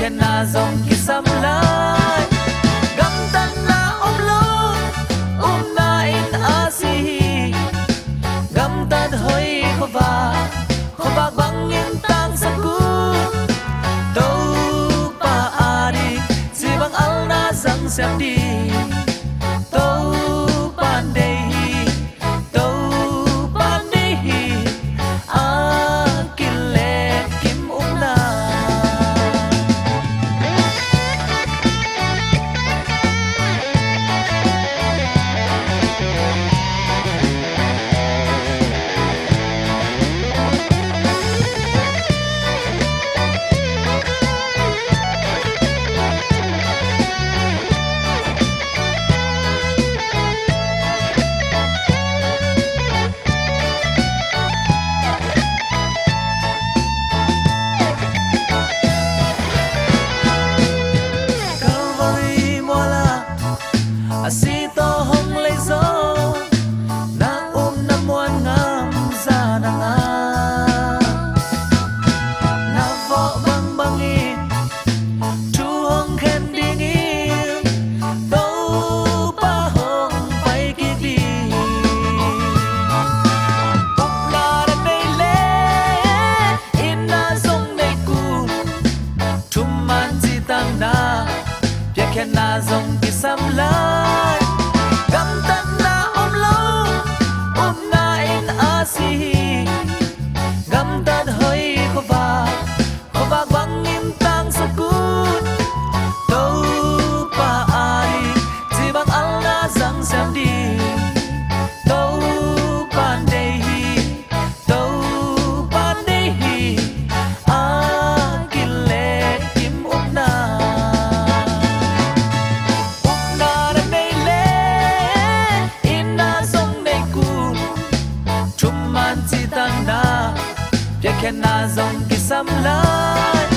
khen na dòng kia xăm lại gam tan na ôm lâu na in asi gam tan hoi khova bang in tang saku tau pa ari si bang al na sang sep di tau pan dei asito hong lay zo na na muan ngam za na nga na vo bang bangi chu hong khen ding in to pa hong pai ki di uk na ra nei le in na zong nei ku chum man ji tang na pya khen na zong ki sam la gam tan hoi khova bang in tang sakut tau pa ai ji bang al na sang sam di tau pan dei a kile kim upna ra nei le in na song nei ku chum man chi tang na pya khen na zong ki sam lai